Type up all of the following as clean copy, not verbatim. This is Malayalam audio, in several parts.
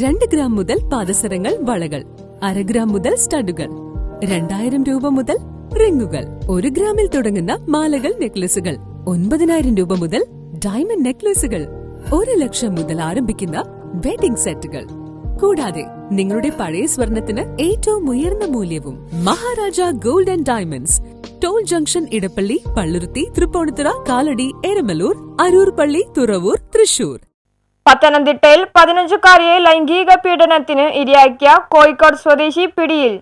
2 ഗ്രാം മുതൽ പാദസരങ്ങൾ, വളകൾ, 1/2 ഗ്രാം മുതൽ സ്റ്റഡുകൾ, 2000 രൂപ മുതൽ റിങ്ങുകൾ, 1 ഗ്രാമിൽ തുടങ്ങുന്ന മാലകൾ, നെക്ലസുകൾ, 9000 രൂപ മുതൽ ഡയമണ്ട് നെക്ലസുകൾ, 1 ലക്ഷം മുതൽ ആരംഭിക്കുന്ന വെഡിംഗ് സെറ്റുകൾ. കൂടാതെ നിങ്ങളുടെ പഴയ സ്വർണത്തിന് ഏറ്റവും ഉയർന്ന മൂല്യവും. Maharaja gold and diamonds, toll junction, Edappally, Palluruthy, Tripunithura, Kalady, Eramalloor, Aroor Palli, Thuravoor, Thrissur. പത്തനംതിട്ടയിൽ 15-കാരിയെ ലൈംഗിക പീഡനത്തിന് ഇരയാക്കിയ കോഴിക്കോട് സ്വദേശി പിടിയിൽ.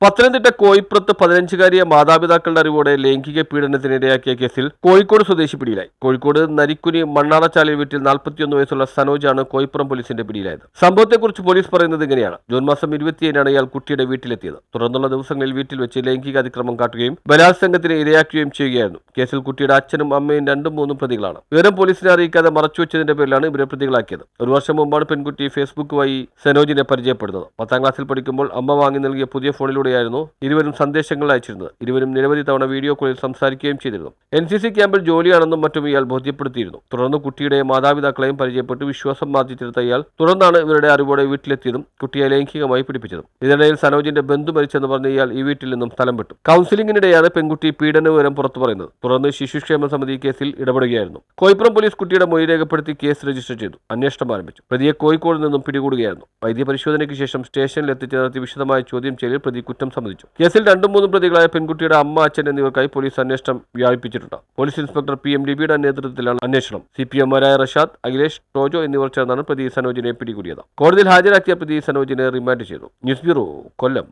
പത്തനംതിട്ട കോയിപ്പുറത്ത് 15-കാരിയെ മാതാപിതാക്കളുടെ അറിവോടെ ലൈംഗിക പീഡനത്തിനിരയാക്കിയ കേസിൽ കോഴിക്കോട് സ്വദേശി പിടിയിലായി. കോഴിക്കോട് നരിക്കുനി മണ്ണാറച്ചാലിൽ വീട്ടിൽ 41 വയസ്സുള്ള സനോജാണ് കോയിപ്പുറം പോലീസിന്റെ പിടിയിലായത്. സംഭവത്തെക്കുറിച്ച് പോലീസ് പറയുന്നത് ഇങ്ങനെയാണ്. ജൂൺ മാസം 27-നാണ് ഇയാൾ കുട്ടിയുടെ വീട്ടിലെത്തിയത്. തുടർന്നുള്ള ദിവസങ്ങളിൽ വീട്ടിൽ വെച്ച് ലൈംഗിക അതിക്രമം കാട്ടുകയും ബലാത്സംഗത്തിന് ഇരയാക്കുകയും ചെയ്യുകയായിരുന്നു. കേസിൽ കുട്ടിയുടെ അച്ഛനും അമ്മയും 2-3 പ്രതികളാണ്. വിവരം പോലീസിനെ അറിയിക്കാതെ മറച്ചുവെച്ചതിന്റെ പേരിലാണ് ഇവരെ പ്രതികളാക്കിയത്. 1 വർഷം മുമ്പാണ് പെൺകുട്ടി ഫേസ്ബുക്ക് വഴി സനോജിനെ പരിചയപ്പെടുന്നത്. 10ാം ക്ലാസ്സിൽ പഠിക്കുമ്പോൾ അമ്മ വാങ്ങി നൽകിയ പുതിയ ഫോണിലൂടെ ഇരുവരും സന്ദേശങ്ങൾ അയച്ചിരുന്നത്. ഇരുവരും നിരവധി തവണ വീഡിയോ കോളിൽ സംസാരിക്കുകയും ചെയ്തിരുന്നു. NCC ക്യാമ്പിൽ ജോലിയാണെന്നും മറ്റും ഇയാൾ ബോധ്യപ്പെടുത്തിയിരുന്നു. തുടർന്ന് കുട്ടിയുടെ മാതാപിതാക്കളെയും പരിചയപ്പെട്ട് വിശ്വാസം ആർജിച്ചെടുത്ത ഇയാൾ തുടർന്നാണ് ഇവരുടെ അറിവോടെ വീട്ടിലെത്തിയതും കുട്ടിയെ ലൈംഗികമായി പീഡിപ്പിച്ചതും. ഇതിനിടയിൽ സനോജിന്റെ ബന്ധു മരിച്ചെന്ന് പറഞ്ഞ് ഇയാൾ ഈ വീട്ടിൽ നിന്നും സ്ഥലം വിട്ടു. കൗൺസിലിംഗിനിടെയാണ് പെൺകുട്ടി പീഡന വിവരം പുറത്തു പറയുന്നത്. തുടർന്ന് ശിശുക്ഷേമ സമിതി കേസിൽ ഇടപെടുകയായിരുന്നു. കോയിപ്പുറം പോലീസ് കുട്ടിയുടെ മൊഴി രേഖപ്പെടുത്തി കേസ് രജിസ്റ്റർ ചെയ്തു. അന്വേഷണം ആരംഭിച്ചു. പ്രതിയെ കോഴിക്കോട് നിന്നും പിടികൂടുകയായിരുന്നു. വൈദ്യപരിശോധനയ്ക്ക് ശേഷം സ്റ്റേഷനിൽ എത്തിച്ച് നടത്തി വിശദമായ ചോദ്യം ചെയ്യലിൽ പ്രതി കുറ്റം സമ്മതിച്ചു. കേസിൽ 2-3 പ്രതികളായ പെൺകുട്ടിയുടെ അമ്മ, അച്ഛൻ എന്നിവർക്കായി പോലീസ് അന്വേഷണം വ്യാപിപ്പിച്ചിട്ടുണ്ട്. പോലീസ് ഇൻസ്പെക്ടർ PMDBയുടെ നേതൃത്വത്തിലാണ് അന്വേഷണം. CPMമാരായ റഷാദ്, അഖിലേഷ്, ടോജോ എന്നിവർ ചേർന്നാണ് പ്രതി സനോജിനെ പിടികൂടിയത്. കോടതിയിൽ ഹാജരാക്കിയ പ്രതി സനോജിനെ റിമാൻഡ് ചെയ്തു. ന്യൂസ് ബ്യൂറോ, കൊല്ലം.